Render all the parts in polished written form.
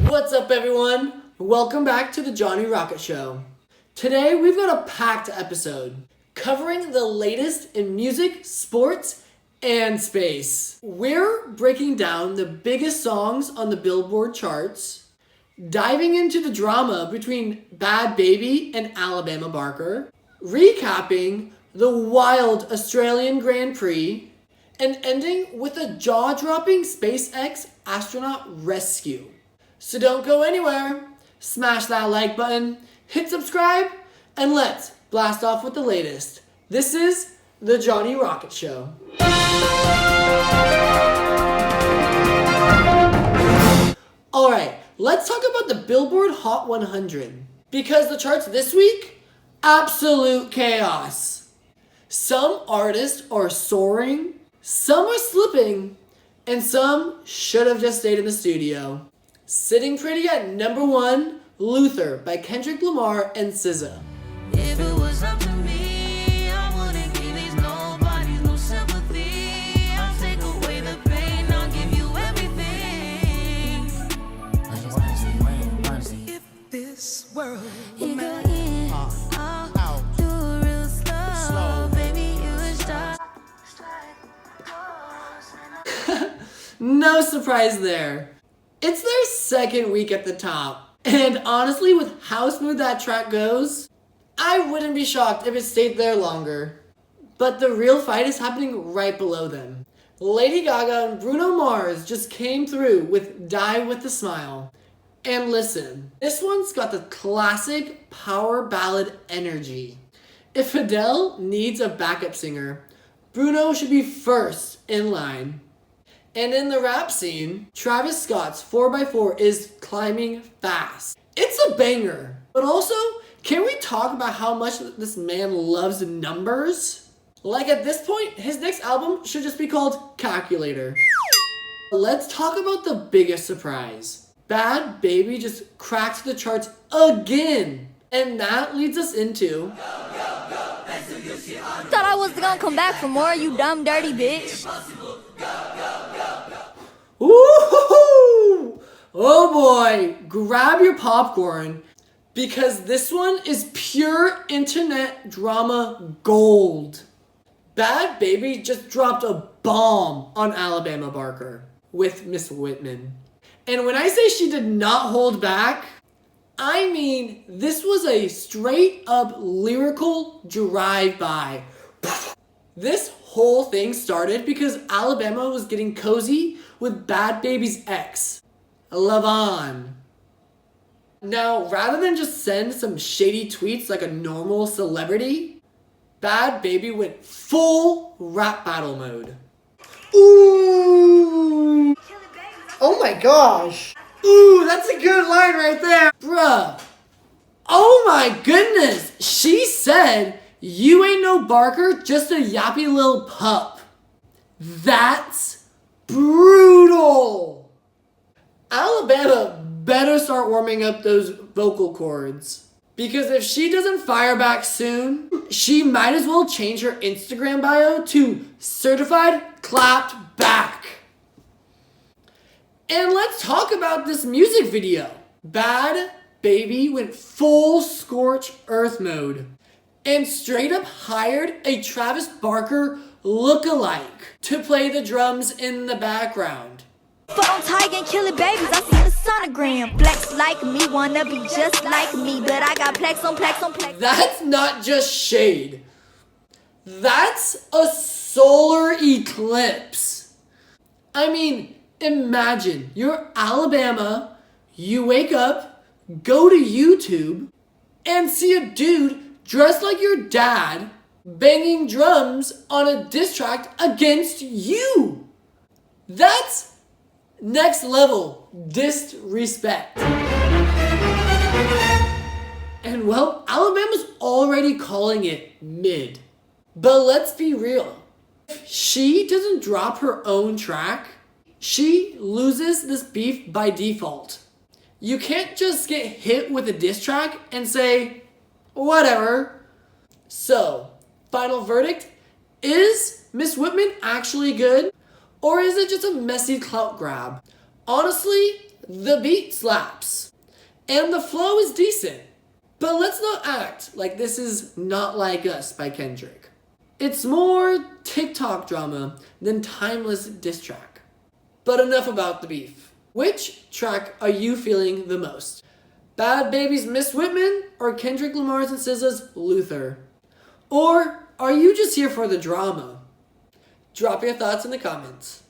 What's up, everyone? Welcome back to the Jonny Rocket Show. Today we've got a packed episode covering the latest in music, sports, and space. We're breaking down the biggest songs on the Billboard charts, diving into the drama between Bhad Bhabie and Alabama Barker, recapping the wild Australian Grand Prix, and ending with a jaw-dropping SpaceX astronaut rescue. So don't go anywhere. Smash that like button, hit subscribe, and let's blast off with the latest. This is the Jonny Rocket Show. Alright, let's talk about the Billboard Hot 100. Because the charts this week, absolute chaos. Some artists are soaring, some are slipping, and some should have just stayed in the studio. Sitting pretty at number 1, Luther by Kendrick Lamar and SZA. If it was up to me, I wouldn't give these nobodies no sympathy. I'll take away the pain, I'll give you everything. If this world were mine, I'll do it real slow. Baby, you would start. No surprise there. It's their second week at the top. And honestly, with how smooth that track goes, I wouldn't be shocked if it stayed there longer. But the real fight is happening right below them. Lady Gaga and Bruno Mars just came through with Die With A Smile. And listen, this one's got the classic power ballad energy. If Adele needs a backup singer, Bruno should be first in line. And in the rap scene, Travis Scott's 4x4 is climbing fast. It's a banger. But also, can we talk about how much this man loves numbers? Like at this point, his next album should just be called Calculator. Let's talk about the biggest surprise. Bhad Bhabie just cracked the charts again. And that leads us into... Thought I was gonna come back for more, you dumb, dirty bitch. Ooh! Oh boy, grab your popcorn because this one is pure internet drama gold. Bhad Bhabie just dropped a bomb on Alabama Barker with Miss Whitman. And when I say she did not hold back, I mean this was a straight up lyrical drive-by. This whole thing started because Alabama was getting cozy with Bhad Bhabie's ex, Lavon. Now, rather than just send some shady tweets like a normal celebrity, Bhad Bhabie went full rap battle mode. Ooh! Oh my gosh! Ooh, that's a good line right there! Bruh! Oh my goodness! She said, "You ain't no Barker, just a yappy little pup." That's brutal! Alabama better start warming up those vocal cords. Because if she doesn't fire back soon, she might as well change her Instagram bio to certified clapped back. And let's talk about this music video. Bhad Bhabie went full scorch earth mode and straight up hired a Travis Barker lookalike to play the drums in the background. Phone tag and kill it, babies. I see the sonogram. Flex like me, wanna be just like me, but I got plex on plex on plex. That's not just shade. That's a solar eclipse. I mean, imagine you're Alabama, you wake up, go to YouTube, and see a dude dressed like your dad banging drums on a diss track against you. That's next level disrespect. And well, Alabama's already calling it mid. But let's be real. If she doesn't drop her own track, she loses this beef by default. You can't just get hit with a diss track and say, whatever. So, final verdict, is Miss Whitman actually good? Or is it just a messy clout grab? Honestly, the beat slaps. And the flow is decent. But let's not act like this is Not Like Us by Kendrick. It's more TikTok drama than timeless diss track. But enough about the beef. Which track are you feeling the most? Bhad Bhabie's Miss Whitman or Kendrick Lamar's and SZA's Luther? Or are you just here for the drama? Drop your thoughts in the comments.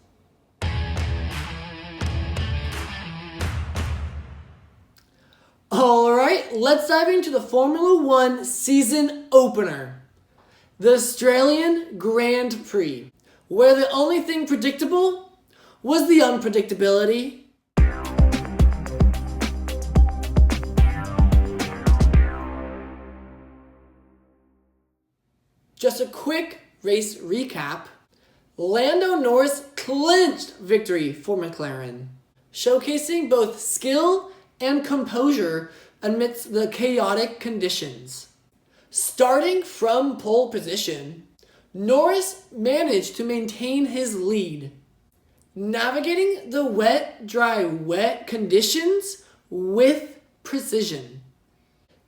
Alright, let's dive into the Formula One season opener. The Australian Grand Prix, where the only thing predictable was the unpredictability. Just a quick race recap. Lando Norris clinched victory for McLaren, showcasing both skill and composure amidst the chaotic conditions. Starting from pole position, Norris managed to maintain his lead, navigating the wet, dry, wet conditions with precision.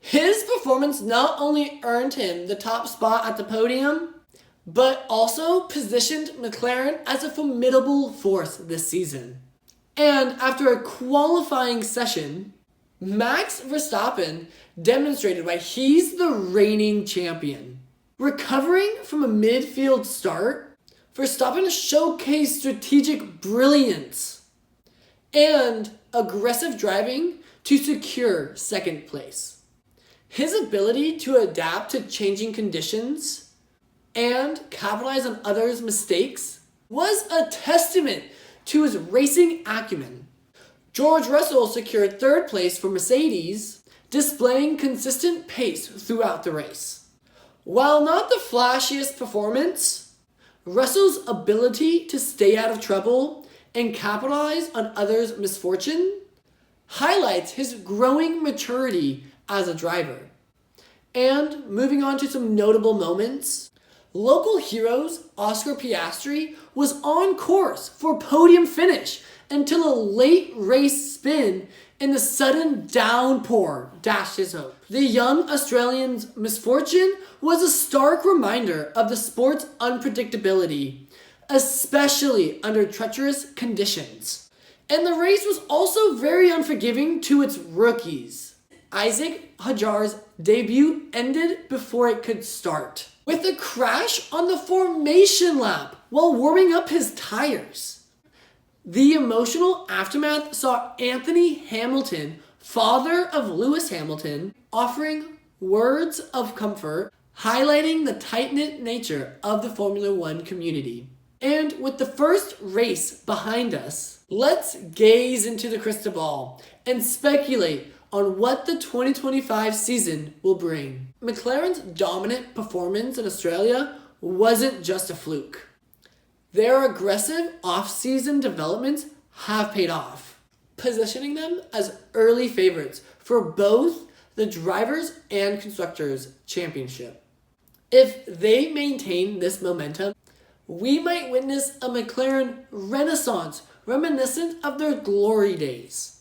His performance not only earned him the top spot at the podium, but also positioned McLaren as a formidable force this season. And after a qualifying session, Max Verstappen demonstrated why he's the reigning champion. Recovering from a midfield start, Verstappen showcased strategic brilliance and aggressive driving to secure second place. His ability to adapt to changing conditions and capitalize on others' mistakes was a testament to his racing acumen. George Russell secured third place for Mercedes, displaying consistent pace throughout the race. While not the flashiest performance, Russell's ability to stay out of trouble and capitalize on others' misfortune highlights his growing maturity as a driver. And moving on to some notable moments, local heroes Oscar Piastri was on course for podium finish until a late race spin and the sudden downpour dashed his hope. The young Australian's misfortune was a stark reminder of the sport's unpredictability, especially under treacherous conditions. And the race was also very unforgiving to its rookies. Isaac Hadjar's debut ended before it could start, with a crash on the formation lap while warming up his tires. The emotional aftermath saw Anthony Hamilton, father of Lewis Hamilton, offering words of comfort, highlighting the tight-knit nature of the Formula One community. And with the first race behind us, let's gaze into the crystal ball and speculate on what the 2025 season will bring. McLaren's dominant performance in Australia wasn't just a fluke. Their aggressive off-season developments have paid off, positioning them as early favorites for both the Drivers' and Constructors' Championship. If they maintain this momentum, we might witness a McLaren renaissance reminiscent of their glory days.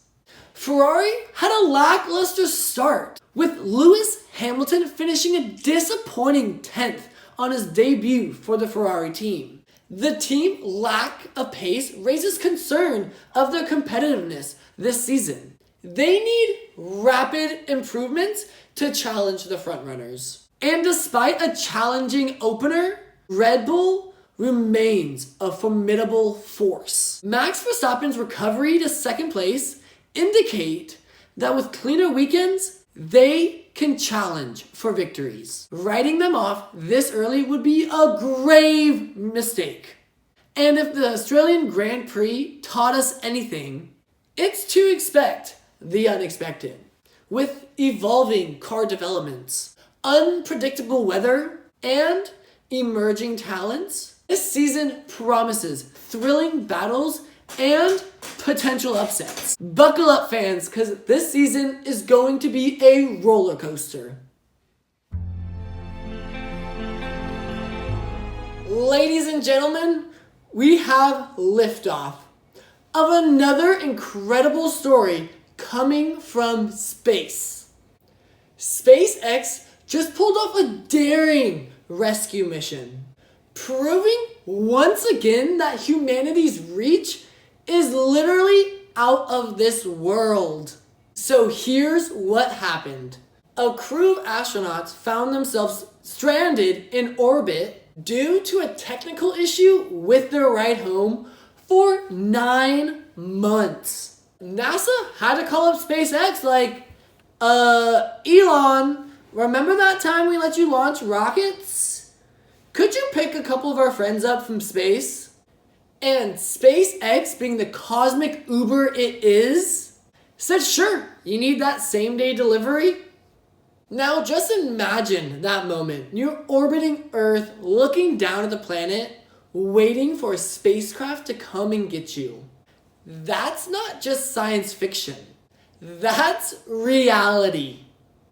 Ferrari had a lackluster start, with Lewis Hamilton finishing a disappointing 10th on his debut for the Ferrari team. The team's lack of pace raises concern of their competitiveness this season. They need rapid improvements to challenge the frontrunners. And despite a challenging opener, Red Bull remains a formidable force. Max Verstappen's recovery to second place indicate that with cleaner weekends, they can challenge for victories. Writing them off this early would be a grave mistake. And if the Australian Grand Prix taught us anything, it's to expect the unexpected. With evolving car developments, unpredictable weather, and emerging talents, this season promises thrilling battles and potential upsets. Buckle up, fans, because this season is going to be a roller coaster. Ladies and gentlemen, we have liftoff of another incredible story coming from space. SpaceX just pulled off a daring rescue mission, proving once again that humanity's reach is literally out of this world. So here's what happened. A crew of astronauts found themselves stranded in orbit due to a technical issue with their ride home for 9 months. NASA had to call up SpaceX like, Elon, remember that time we let you launch rockets? Could you pick a couple of our friends up from space? And SpaceX, being the cosmic Uber it is, said sure, you need that same day delivery? Now just imagine that moment. You're orbiting Earth, looking down at the planet, waiting for a spacecraft to come and get you. That's not just science fiction. That's reality.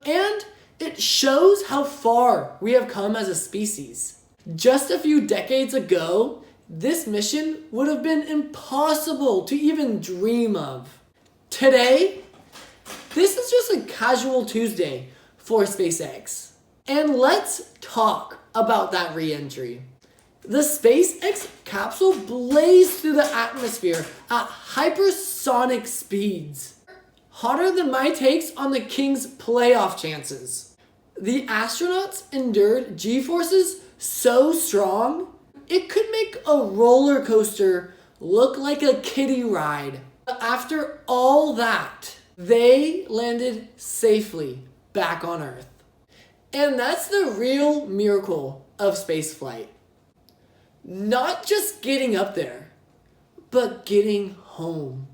And it shows how far we have come as a species. Just a few decades ago, this mission would have been impossible to even dream of. Today, this is just a casual Tuesday for SpaceX. And let's talk about that re-entry. The SpaceX capsule blazed through the atmosphere at hypersonic speeds, hotter than my takes on the Kings' playoff chances. The astronauts endured G-forces so strong, it could make a roller coaster look like a kiddie ride. After all that, they landed safely back on Earth. And that's the real miracle of spaceflight. Not just getting up there, but getting home.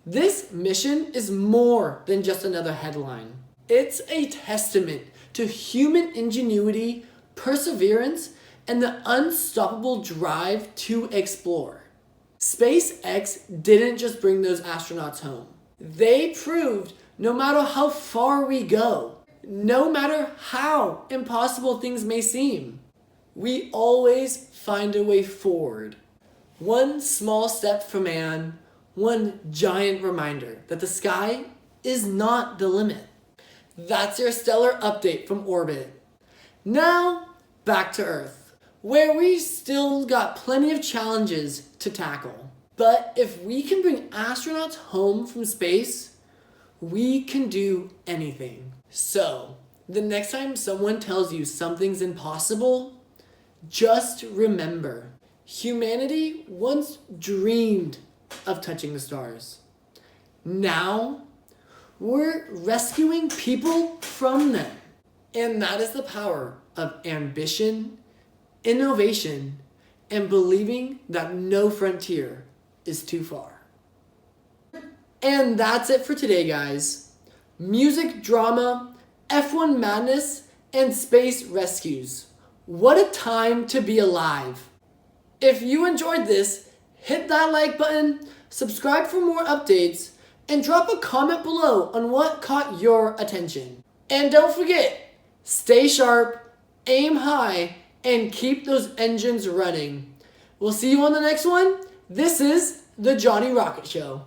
This mission is more than just another headline. It's a testament to human ingenuity, perseverance, and the unstoppable drive to explore. SpaceX didn't just bring those astronauts home. They proved no matter how far we go, no matter how impossible things may seem, we always find a way forward. One small step for man, one giant reminder that the sky is not the limit. That's your stellar update from orbit. Now, back to Earth, where we still got plenty of challenges to tackle. But if we can bring astronauts home from space, we can do anything. So, the next time someone tells you something's impossible, just remember, humanity once dreamed of touching the stars. Now, we're rescuing people from them. And that is the power of ambition, innovation, and believing that no frontier is too far. And that's it for today, guys. Music, drama, F1 madness, and space rescues. What a time to be alive. If you enjoyed this, hit that like button, subscribe for more updates, and drop a comment below on what caught your attention. And don't forget, stay sharp, aim high, and keep those engines running. We'll see you on the next one. This is the Jonny Rocket Show.